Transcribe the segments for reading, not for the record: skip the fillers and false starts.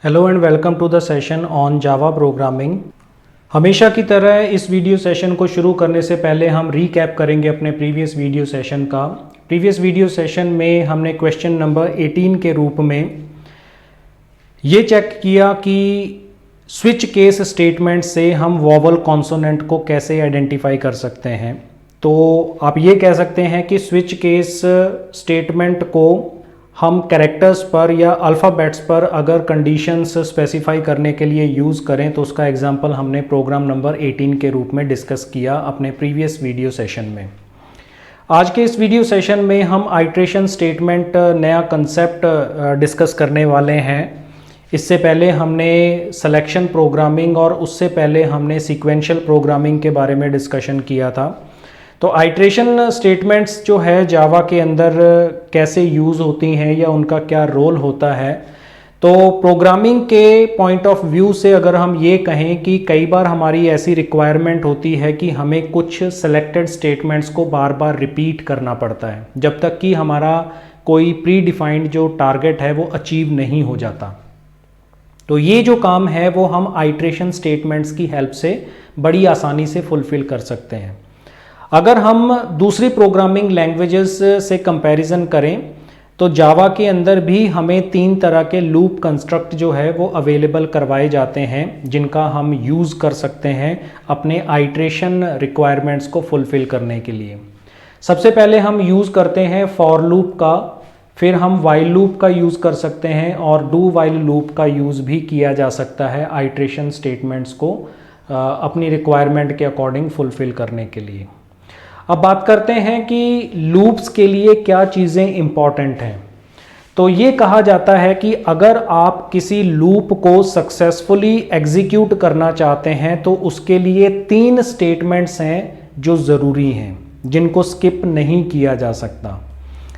Hello and welcome to the session on Java programming. हमेशा की तरह इस वीडियो सेशन को शुरू करने से पहले हम रीकैप करेंगे अपने प्रीवियस वीडियो सेशन का। प्रीवियस वीडियो सेशन में हमने क्वेश्चन नंबर 18 के रूप में ये चेक किया कि स्विच केस स्टेटमेंट से हम वोवल कॉन्सोनेंट को कैसे आइडेंटिफाई कर सकते हैं। तो आप ये कह सकते हैं कि स्विच केस स्टेटमेंट को हम कैरेक्टर्स पर या अल्फ़ाबेट्स पर अगर कंडीशंस स्पेसिफाई करने के लिए यूज़ करें तो उसका एग्जांपल हमने प्रोग्राम नंबर 18 के रूप में डिस्कस किया अपने प्रीवियस वीडियो सेशन में। आज के इस वीडियो सेशन में हम आइट्रेशन स्टेटमेंट नया कंसेप्ट डिस्कस करने वाले हैं। इससे पहले हमने सिलेक्शन प्रोग्रामिंग और उससे पहले हमने सीक्वेंशियल प्रोग्रामिंग के बारे में डिस्कशन किया था। तो आइट्रेशन स्टेटमेंट्स जो है जावा के अंदर कैसे यूज़ होती हैं या उनका क्या रोल होता है। तो प्रोग्रामिंग के पॉइंट ऑफ व्यू से अगर हम ये कहें कि कई बार हमारी ऐसी रिक्वायरमेंट होती है कि हमें कुछ सेलेक्टेड स्टेटमेंट्स को बार बार रिपीट करना पड़ता है जब तक कि हमारा कोई प्री डिफाइंड जो टारगेट है वो अचीव नहीं हो जाता। तो ये जो काम है वो हम आइट्रेशन स्टेटमेंट्स की हेल्प से बड़ी आसानी से फुलफिल कर सकते हैं। अगर हम दूसरी प्रोग्रामिंग लैंग्वेजेस से कंपैरिजन करें तो जावा के अंदर भी हमें 3 तरह के लूप कंस्ट्रक्ट जो है वो अवेलेबल करवाए जाते हैं जिनका हम यूज़ कर सकते हैं अपने आइट्रेशन रिक्वायरमेंट्स को फुलफिल करने के लिए। सबसे पहले हम यूज़ करते हैं फॉर लूप का, फिर हम वाइल लूप का यूज़ कर सकते हैं और डू वाइल लूप का यूज़ भी किया जा सकता है आइट्रेशन स्टेटमेंट्स को अपनी रिक्वायरमेंट के अकॉर्डिंग फुलफिल करने के लिए। अब बात करते हैं कि लूप्स के लिए क्या चीज़ें इम्पॉर्टेंट हैं। तो ये कहा जाता है कि अगर आप किसी लूप को सक्सेसफुली एग्जीक्यूट करना चाहते हैं तो उसके लिए 3 स्टेटमेंट्स हैं जो ज़रूरी हैं जिनको स्किप नहीं किया जा सकता।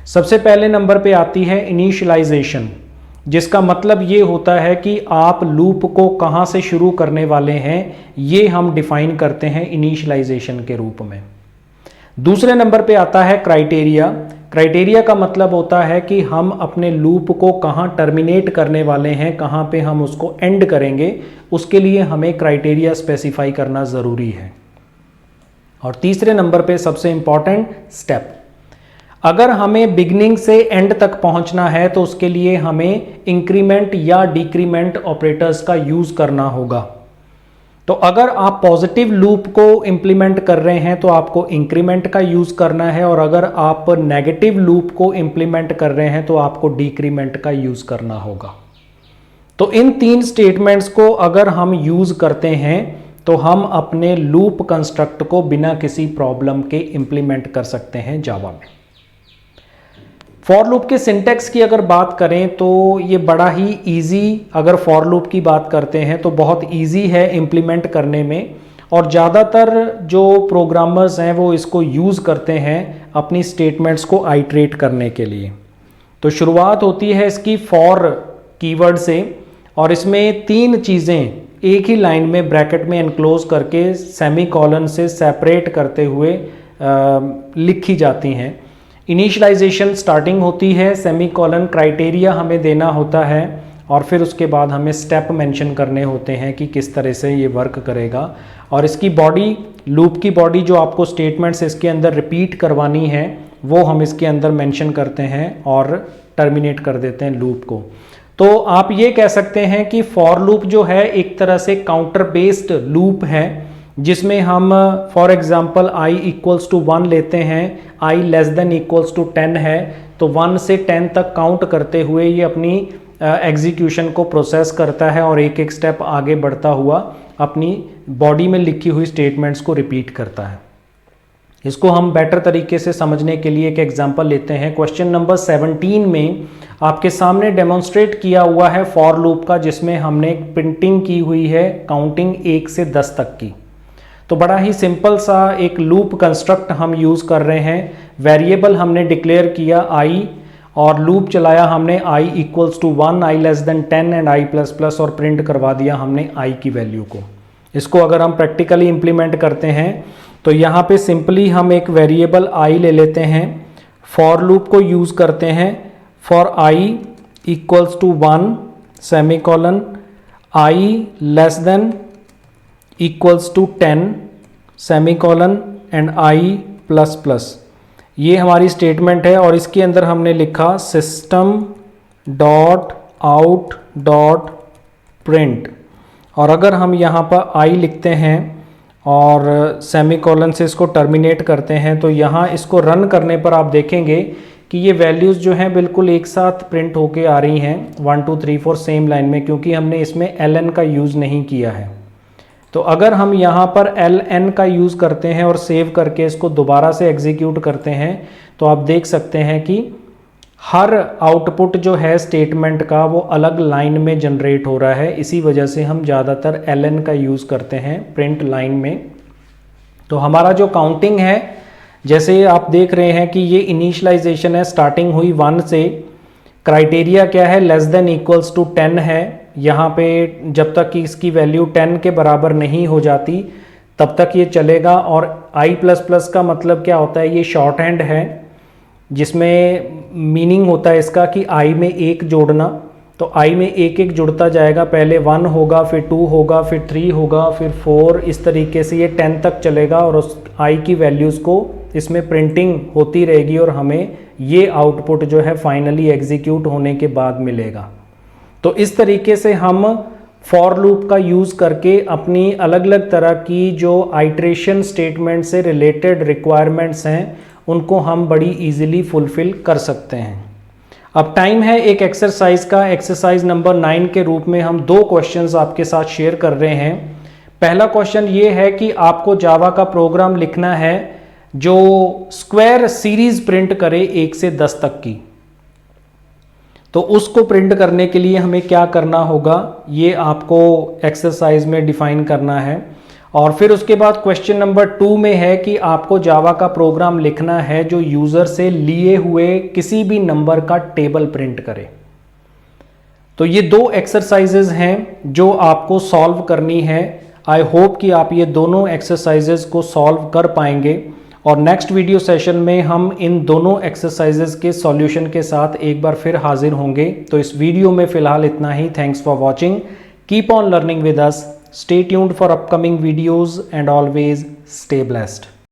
सबसे पहले नंबर पे आती है इनिशियलाइजेशन, जिसका मतलब ये होता है कि आप लूप को कहाँ से शुरू करने वाले हैं ये हम डिफाइन करते हैं इनिशियलाइजेशन के रूप में। दूसरे नंबर पे आता है क्राइटेरिया। क्राइटेरिया का मतलब होता है कि हम अपने लूप को कहाँ टर्मिनेट करने वाले हैं, कहाँ पे हम उसको एंड करेंगे, उसके लिए हमें क्राइटेरिया स्पेसिफाई करना ज़रूरी है। और तीसरे नंबर पे सबसे इम्पॉर्टेंट स्टेप, अगर हमें बिगनिंग से एंड तक पहुंचना है तो उसके लिए हमें इंक्रीमेंट या डिक्रीमेंट ऑपरेटर्स का यूज़ करना होगा। तो अगर आप पॉजिटिव लूप को इंप्लीमेंट कर रहे हैं तो आपको इंक्रीमेंट का यूज़ करना है, और अगर आप नेगेटिव लूप को इंप्लीमेंट कर रहे हैं तो आपको डिक्रीमेंट का यूज़ करना होगा। तो इन 3 स्टेटमेंट्स को अगर हम यूज़ करते हैं तो हम अपने लूप कंस्ट्रक्ट को बिना किसी प्रॉब्लम के इंप्लीमेंट कर सकते हैं जावा में। फॉर लूप के सिंटैक्स की अगर बात करें तो ये बड़ा ही इजी, अगर फॉर लूप की बात करते हैं तो बहुत इजी है इम्प्लीमेंट करने में, और ज़्यादातर जो प्रोग्रामर्स हैं वो इसको यूज़ करते हैं अपनी स्टेटमेंट्स को आइट्रेट करने के लिए। तो शुरुआत होती है इसकी फॉर कीवर्ड से, और इसमें 3 चीज़ें एक ही लाइन में ब्रैकेट में एनक्लोज करके सेमीकोलन से सेपरेट करते हुए लिखी जाती हैं। इनिशियलाइजेशन स्टार्टिंग होती है, सेमीकोलन क्राइटेरिया हमें देना होता है, और फिर उसके बाद हमें स्टेप मेंशन करने होते हैं कि किस तरह से ये वर्क करेगा। और इसकी बॉडी, लूप की बॉडी जो आपको स्टेटमेंट्स इसके अंदर रिपीट करवानी है वो हम इसके अंदर मेंशन करते हैं और टर्मिनेट कर देते हैं लूप को। तो आप ये कह सकते हैं कि फॉर लूप जो है एक तरह से काउंटर बेस्ड लूप है, जिसमें हम for example i equals to 1 लेते हैं, i less than equals to 10 है, तो 1 से 10 तक काउंट करते हुए ये अपनी एग्जीक्यूशन को प्रोसेस करता है और एक एक स्टेप आगे बढ़ता हुआ अपनी बॉडी में लिखी हुई स्टेटमेंट्स को रिपीट करता है। इसको हम बेटर तरीके से समझने के लिए एक एग्जांपल लेते हैं। क्वेश्चन नंबर 17 में आपके सामने डेमोन्स्ट्रेट किया हुआ है फॉर लूप का, जिसमें हमने प्रिंटिंग की हुई है काउंटिंग 1 से 10 तक की। तो बड़ा ही सिंपल सा एक लूप कंस्ट्रक्ट हम यूज़ कर रहे हैं। वेरिएबल हमने डिक्लेयर किया i, और लूप चलाया हमने i equals to 1, i less than 10 and i plus plus, और प्रिंट करवा दिया हमने i की वैल्यू को। इसको अगर हम प्रैक्टिकली इम्प्लीमेंट करते हैं तो यहाँ पे सिंपली हम एक वेरिएबल i ले लेते हैं, फॉर लूप को यूज़ करते हैं, for i equals to 1 semicolon i less than equals to 10 semicolon and i plus plus, ये हमारी स्टेटमेंट है। और इसके अंदर हमने लिखा system dot out dot print, और अगर हम यहाँ पर i लिखते हैं और सेमीकोलन से इसको टर्मिनेट करते हैं तो यहाँ इसको रन करने पर आप देखेंगे कि ये वैल्यूज़ जो हैं बिल्कुल एक साथ प्रिंट होके आ रही हैं 1 2 3 4 सेम लाइन में, क्योंकि हमने इसमें ln का यूज़ नहीं किया है। तो अगर हम यहाँ पर ln का यूज़ करते हैं और सेव करके इसको दोबारा से एग्जीक्यूट करते हैं तो आप देख सकते हैं कि हर आउटपुट जो है स्टेटमेंट का वो अलग लाइन में जनरेट हो रहा है। इसी वजह से हम ज़्यादातर ln का यूज़ करते हैं प्रिंट लाइन में। तो हमारा जो काउंटिंग है, जैसे आप देख रहे हैं कि ये इनिशियलाइजेशन है, स्टार्टिंग हुई 1 से, क्राइटेरिया क्या है, लेस देन इक्वल्स टू 10 है। यहाँ पे जब तक कि इसकी वैल्यू 10 के बराबर नहीं हो जाती तब तक ये चलेगा। और i प्लस प्लस का मतलब क्या होता है, ये शॉर्ट हैंड है जिसमें मीनिंग होता है इसका कि i में एक जोड़ना। तो i में एक एक जुड़ता जाएगा, पहले 1 होगा, फिर 2 होगा, फिर 3 होगा, फिर 4, इस तरीके से ये 10 तक चलेगा और उस i की वैल्यूज़ को इसमें प्रिंटिंग होती रहेगी और हमें ये आउटपुट जो है फाइनली एग्जीक्यूट होने के बाद मिलेगा। तो इस तरीके से हम फॉर लूप का यूज़ करके अपनी अलग अलग तरह की जो आइट्रेशन स्टेटमेंट से रिलेटेड रिक्वायरमेंट्स हैं उनको हम बड़ी इजीली फुलफिल कर सकते हैं। अब टाइम है एक एक्सरसाइज का। एक्सरसाइज नंबर 9 के रूप में हम 2 क्वेश्चंस आपके साथ शेयर कर रहे हैं। पहला क्वेश्चन ये है कि आपको जावा का प्रोग्राम लिखना है जो स्क्वायर सीरीज प्रिंट करे 1 से 10 तक की। तो उसको प्रिंट करने के लिए हमें क्या करना होगा, ये आपको एक्सरसाइज में डिफाइन करना है। और फिर उसके बाद क्वेश्चन नंबर 2 में है कि आपको जावा का प्रोग्राम लिखना है जो यूज़र से लिए हुए किसी भी नंबर का टेबल प्रिंट करे। तो ये 2 एक्सरसाइजेज हैं जो आपको सॉल्व करनी है। आई होप कि आप ये दोनों एक्सरसाइजेज को सॉल्व कर पाएंगे और नेक्स्ट वीडियो सेशन में हम इन दोनों एक्सरसाइजेज के सॉल्यूशन के साथ एक बार फिर हाजिर होंगे। तो इस वीडियो में फ़िलहाल इतना ही। Thanks for watching. Keep on learning with us. Stay tuned for upcoming videos and always stay blessed.